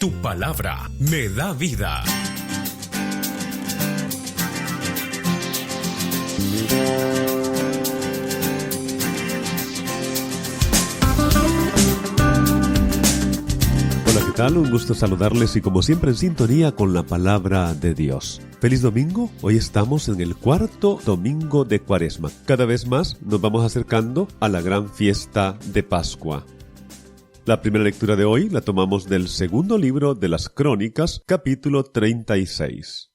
Tu palabra me da vida. Hola, ¿qué tal? Un gusto saludarles y como siempre en sintonía con la palabra de Dios. ¡Feliz domingo! Hoy estamos en el cuarto domingo de Cuaresma. Cada vez más nos vamos acercando a la gran fiesta de Pascua. La primera lectura de hoy la tomamos del segundo libro de las Crónicas, capítulo 36.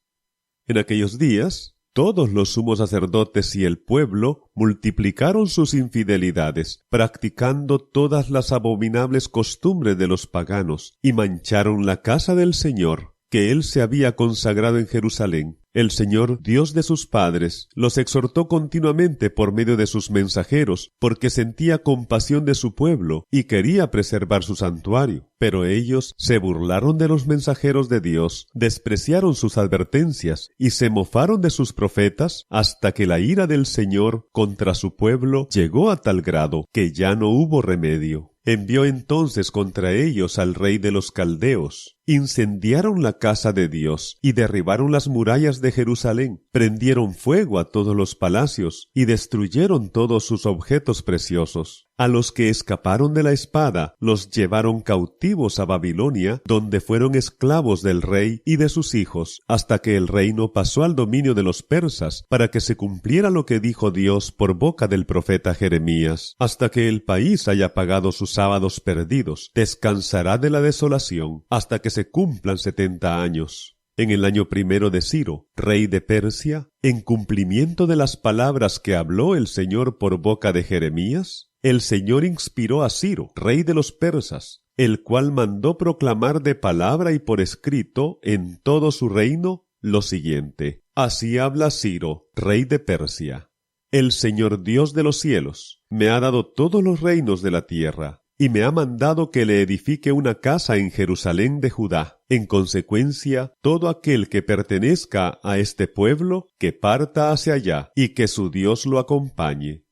En aquellos días, todos los sumos sacerdotes y el pueblo multiplicaron sus infidelidades, practicando todas las abominables costumbres de los paganos, y mancharon la casa del Señor, que él se había consagrado en Jerusalén. El Señor, Dios de sus padres, los exhortó continuamente por medio de sus mensajeros, porque sentía compasión de su pueblo y quería preservar su santuario. Pero ellos se burlaron de los mensajeros de Dios, despreciaron sus advertencias y se mofaron de sus profetas, hasta que la ira del Señor contra su pueblo llegó a tal grado que ya no hubo remedio. Envió entonces contra ellos al rey de los caldeos. Incendiaron la casa de Dios y derribaron las murallas de Jerusalén, prendieron fuego a todos los palacios y destruyeron todos sus objetos preciosos. A los que escaparon de la espada los llevaron cautivos a Babilonia, donde fueron esclavos del rey y de sus hijos, hasta que el reino pasó al dominio de los persas, para que se cumpliera lo que dijo Dios por boca del profeta Jeremías. Hasta que el país haya pagado sus sábados perdidos, descansará de la desolación, hasta que se cumplan 70 años. En el año primero de Ciro, rey de Persia, en cumplimiento de las palabras que habló el Señor por boca de Jeremías, el Señor inspiró a Ciro, rey de los persas, el cual mandó proclamar de palabra y por escrito en todo su reino lo siguiente: Así habla Ciro, rey de Persia. El Señor Dios de los cielos me ha dado todos los reinos de la tierra, y me ha mandado que le edifique una casa en Jerusalén de Judá. En consecuencia, todo aquel que pertenezca a este pueblo, que parta hacia allá, y que su Dios lo acompañe.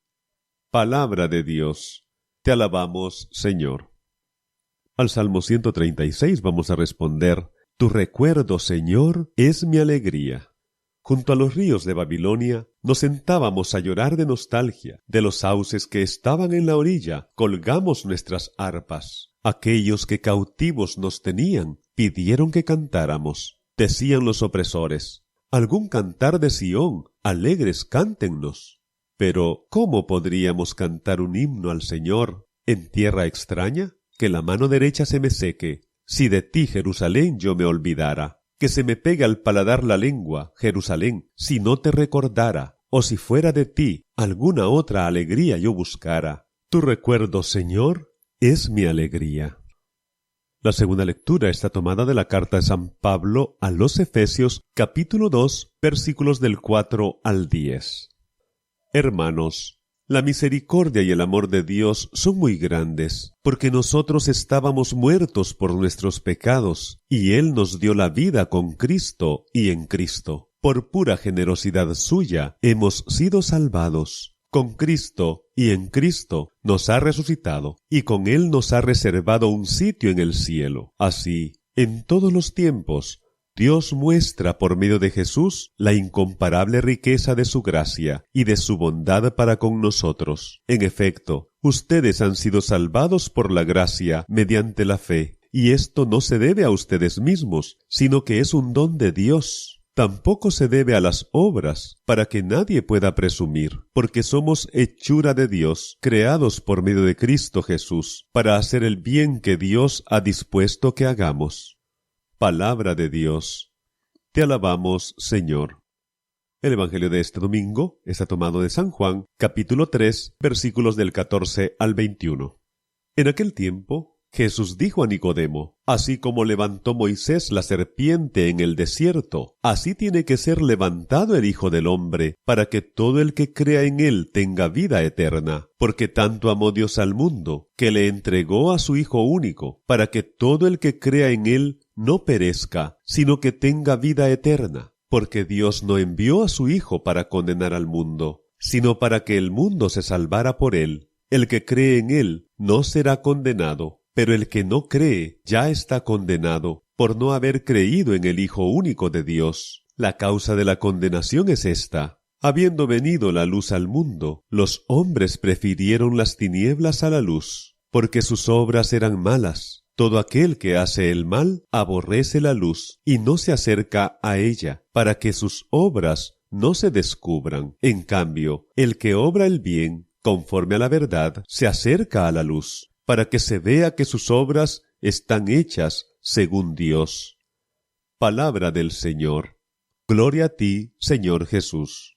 Palabra de Dios. Te alabamos, Señor. Al Salmo 136 vamos a responder: Tu recuerdo, Señor, es mi alegría. Junto a los ríos de Babilonia nos sentábamos a llorar de nostalgia. De los sauces que estaban en la orilla colgamos nuestras arpas. Aquellos que cautivos nos tenían pidieron que cantáramos. Decían los opresores: algún cantar de Sión, alegres cántennos. Pero ¿cómo podríamos cantar un himno al Señor en tierra extraña? Que la mano derecha se me seque, si de ti, Jerusalén, yo me olvidara. Que se me pegue al paladar la lengua, Jerusalén, si no te recordara, o si fuera de ti alguna otra alegría yo buscara. Tu recuerdo, Señor, es mi alegría. La segunda lectura está tomada de la carta de San Pablo a los Efesios, capítulo 2, versículos del 4 al 10. Hermanos, la misericordia y el amor de Dios son muy grandes, porque nosotros estábamos muertos por nuestros pecados, y Él nos dio la vida con Cristo y en Cristo. Por pura generosidad suya hemos sido salvados. Con Cristo y en Cristo nos ha resucitado, y con Él nos ha reservado un sitio en el cielo. Así, en todos los tiempos, Dios muestra por medio de Jesús la incomparable riqueza de su gracia y de su bondad para con nosotros. En efecto, ustedes han sido salvados por la gracia mediante la fe, y esto no se debe a ustedes mismos, sino que es un don de Dios. Tampoco se debe a las obras, para que nadie pueda presumir, porque somos hechura de Dios, creados por medio de Cristo Jesús, para hacer el bien que Dios ha dispuesto que hagamos. Palabra de Dios. Te alabamos, Señor. El Evangelio de este domingo está tomado de San Juan, capítulo 3, versículos del 14 al 21. En aquel tiempo, Jesús dijo a Nicodemo: Así como levantó Moisés la serpiente en el desierto, así tiene que ser levantado el Hijo del Hombre, para que todo el que crea en él tenga vida eterna. Porque tanto amó Dios al mundo, que le entregó a su Hijo único, para que todo el que crea en él no perezca, sino que tenga vida eterna. Porque Dios no envió a su Hijo para condenar al mundo, sino para que el mundo se salvara por él. El que cree en él no será condenado, pero el que no cree ya está condenado, por no haber creído en el Hijo único de Dios. La causa de la condenación es esta: habiendo venido la luz al mundo, los hombres prefirieron las tinieblas a la luz, porque sus obras eran malas. Todo aquel que hace el mal aborrece la luz y no se acerca a ella, para que sus obras no se descubran. En cambio, el que obra el bien, conforme a la verdad, se acerca a la luz, para que se vea que sus obras están hechas según Dios. Palabra del Señor. Gloria a ti, Señor Jesús.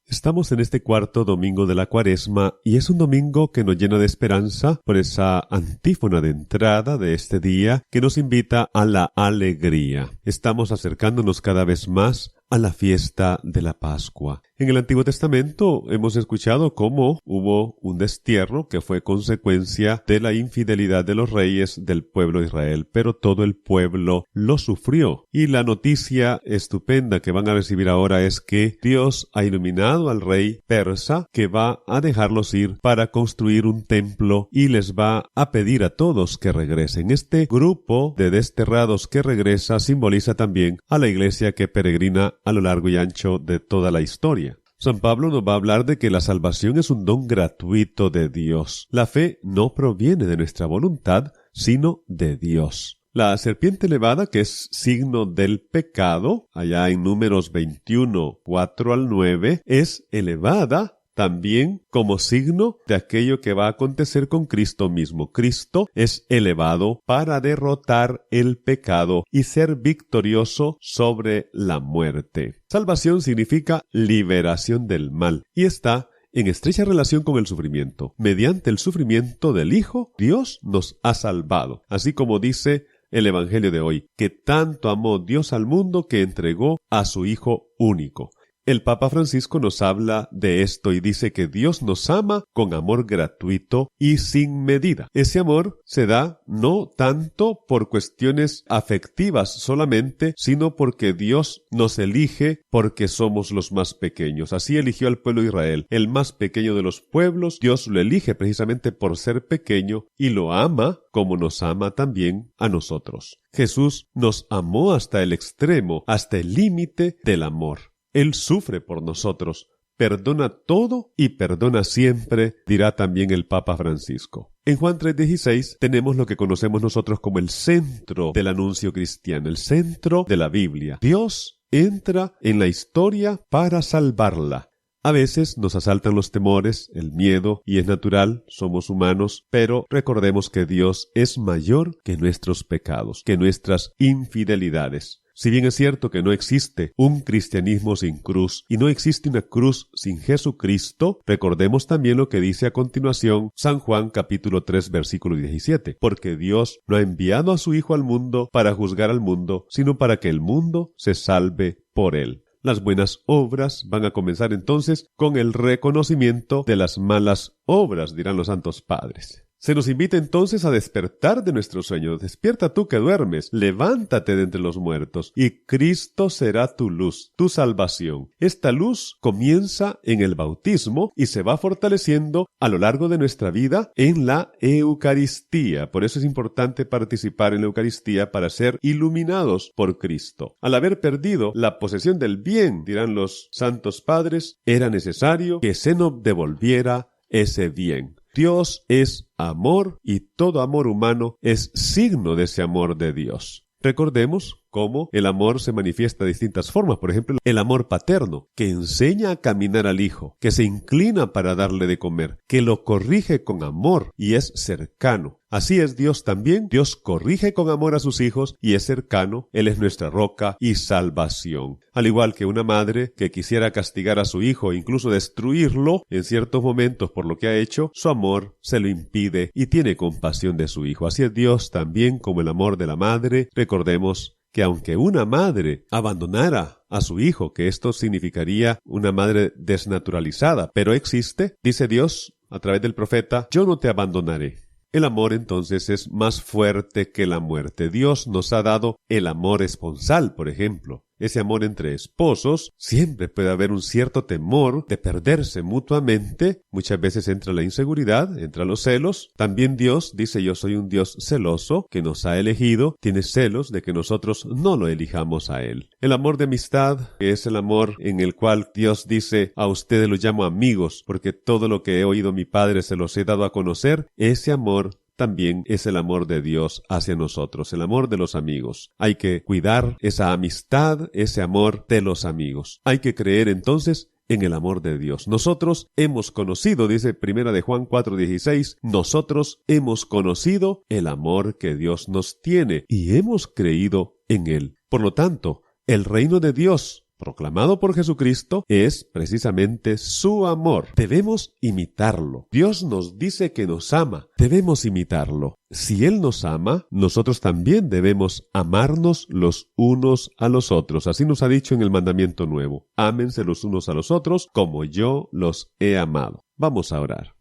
Estamos en este cuarto domingo de la Cuaresma y es un domingo que nos llena de esperanza por esa antífona de entrada de este día que nos invita a la alegría. Estamos acercándonos cada vez más a la fiesta de la Pascua. En el Antiguo Testamento hemos escuchado cómo hubo un destierro que fue consecuencia de la infidelidad de los reyes del pueblo de Israel, pero todo el pueblo lo sufrió. Y la noticia estupenda que van a recibir ahora es que Dios ha iluminado al rey persa que va a dejarlos ir para construir un templo y les va a pedir a todos que regresen. Este grupo de desterrados que regresa simboliza también a la iglesia que peregrina a lo largo y ancho de toda la historia. San Pablo nos va a hablar de que la salvación es un don gratuito de Dios. La fe no proviene de nuestra voluntad, sino de Dios. La serpiente elevada, que es signo del pecado, allá en Números 21, 4 al 9, es elevada también como signo de aquello que va a acontecer con Cristo mismo. Cristo es elevado para derrotar el pecado y ser victorioso sobre la muerte. Salvación significa liberación del mal y está en estrecha relación con el sufrimiento. Mediante el sufrimiento del Hijo, Dios nos ha salvado. Así como dice el Evangelio de hoy, que tanto amó Dios al mundo que entregó a su Hijo único. El Papa Francisco nos habla de esto y dice que Dios nos ama con amor gratuito y sin medida. Ese amor se da no tanto por cuestiones afectivas solamente, sino porque Dios nos elige porque somos los más pequeños. Así eligió al pueblo de Israel, el más pequeño de los pueblos. Dios lo elige precisamente por ser pequeño y lo ama como nos ama también a nosotros. Jesús nos amó hasta el extremo, hasta el límite del amor. Él sufre por nosotros, perdona todo y perdona siempre, dirá también el Papa Francisco. En Juan 3:16 tenemos lo que conocemos nosotros como el centro del anuncio cristiano, el centro de la Biblia. Dios entra en la historia para salvarla. A veces nos asaltan los temores, el miedo, y es natural, somos humanos, pero recordemos que Dios es mayor que nuestros pecados, que nuestras infidelidades. Si bien es cierto que no existe un cristianismo sin cruz y no existe una cruz sin Jesucristo, recordemos también lo que dice a continuación San Juan capítulo 3 versículo 17, porque Dios no ha enviado a su Hijo al mundo para juzgar al mundo, sino para que el mundo se salve por él. Las buenas obras van a comenzar entonces con el reconocimiento de las malas obras, dirán los santos padres. Se nos invita entonces a despertar de nuestro sueño. Despierta tú que duermes, levántate de entre los muertos, y Cristo será tu luz, tu salvación. Esta luz comienza en el bautismo y se va fortaleciendo a lo largo de nuestra vida en la Eucaristía. Por eso es importante participar en la Eucaristía para ser iluminados por Cristo. Al haber perdido la posesión del bien, dirán los santos padres, era necesario que se nos devolviera ese bien. Dios es amor y todo amor humano es signo de ese amor de Dios. Recordemos cómo el amor se manifiesta de distintas formas. Por ejemplo, el amor paterno, que enseña a caminar al hijo, que se inclina para darle de comer, que lo corrige con amor y es cercano. Así es Dios también. Dios corrige con amor a sus hijos y es cercano. Él es nuestra roca y salvación. Al igual que una madre que quisiera castigar a su hijo e incluso destruirlo en ciertos momentos por lo que ha hecho, su amor se lo impide y tiene compasión de su hijo. Así es Dios también como el amor de la madre. Recordemos que aunque una madre abandonara a su hijo, que esto significaría una madre desnaturalizada, pero existe, dice Dios a través del profeta, yo no te abandonaré. El amor entonces es más fuerte que la muerte. Dios nos ha dado el amor esponsal, por ejemplo. ese amor entre esposos, siempre puede haber un cierto temor de perderse mutuamente. Muchas veces entra la inseguridad, entra los celos. También Dios dice: yo soy un Dios celoso que nos ha elegido, tiene celos de que nosotros no lo elijamos a Él. El amor de amistad es el amor en el cual Dios dice: a ustedes los llamo amigos, porque todo lo que he oído mi Padre se los he dado a conocer. Ese amor también es el amor de Dios hacia nosotros, el amor de los amigos. Hay que cuidar esa amistad, ese amor de los amigos. Hay que creer entonces en el amor de Dios. Nosotros hemos conocido, dice 1 de Juan 4:16, nosotros hemos conocido el amor que Dios nos tiene y hemos creído en Él. Por lo tanto, el reino de Dios proclamado por Jesucristo es precisamente su amor. Debemos imitarlo. Dios nos dice que nos ama. Debemos imitarlo. Si Él nos ama, nosotros también debemos amarnos los unos a los otros. Así nos ha dicho en el mandamiento nuevo: ámense los unos a los otros como yo los he amado. Vamos a orar.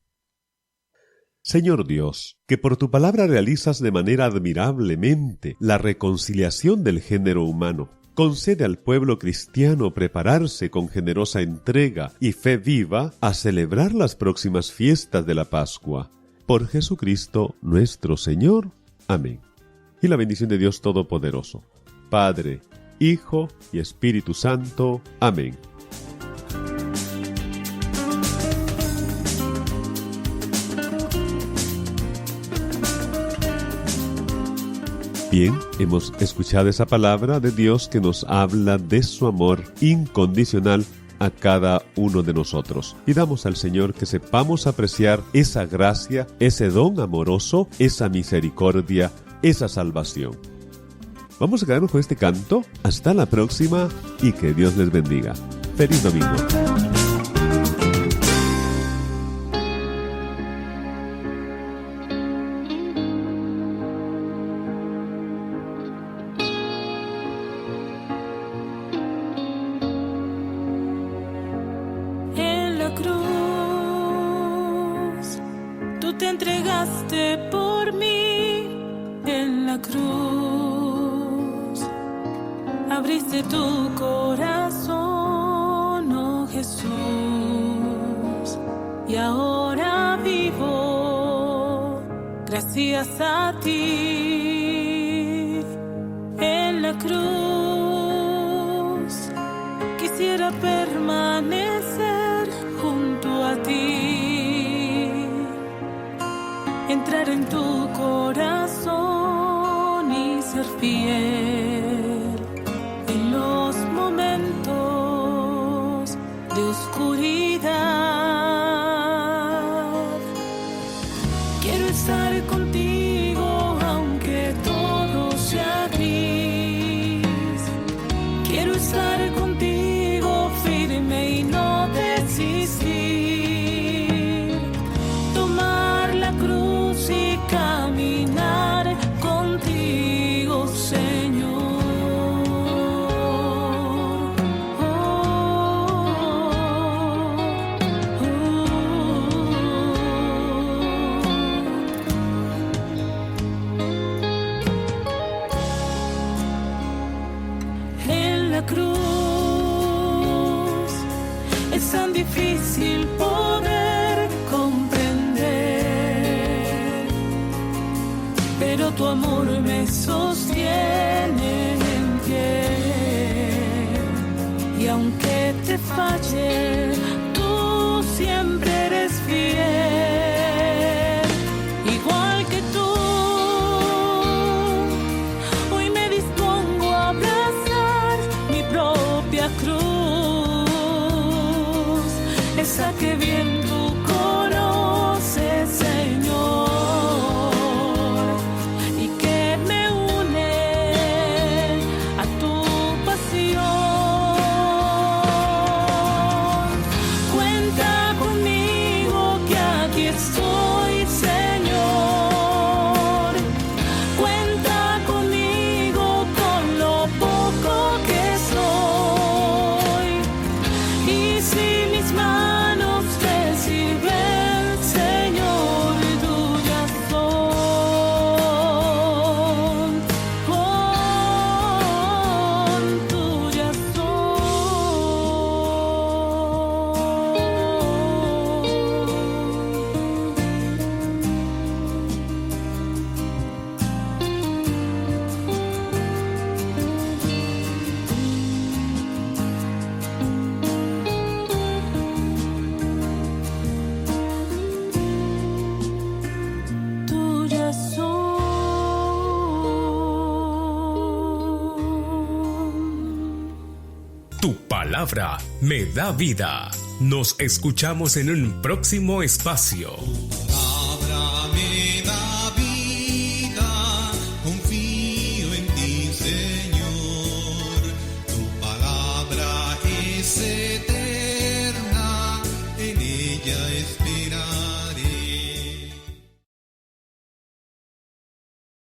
Señor Dios, que por tu palabra realizas de manera admirablemente la reconciliación del género humano, concede al pueblo cristiano prepararse con generosa entrega y fe viva a celebrar las próximas fiestas de la Pascua. Por Jesucristo nuestro Señor. Amén. Y la bendición de Dios Todopoderoso, Padre, Hijo y Espíritu Santo. Amén. Bien, hemos escuchado esa palabra de Dios que nos habla de su amor incondicional a cada uno de nosotros. Y damos al Señor que sepamos apreciar esa gracia, ese don amoroso, esa misericordia, esa salvación. Vamos a quedarnos con este canto. Hasta la próxima y que Dios les bendiga. Feliz domingo. Te entregaste por mí en la cruz, abriste tu corazón, oh Jesús, y ahora vivo gracias a ti. En la cruz quisiera permanecer junto a ti, entrar en tu corazón y ser fiel en los momentos de oscuridad. Quiero estar contigo aunque todo sea gris. Quiero estar contigo firme y no desistir. Tomar la cruz y caminar contigo, Señor. En la cruz es tan difícil poder comprender, pero tu amor me sostiene en pie. Y aunque te falle, tú siempre eres fiel. Igual que tú, hoy me dispongo a abrazar mi propia cruz, esa que bien tú conoces, Señor, y que Tu palabra me da vida. Nos escuchamos en un próximo espacio.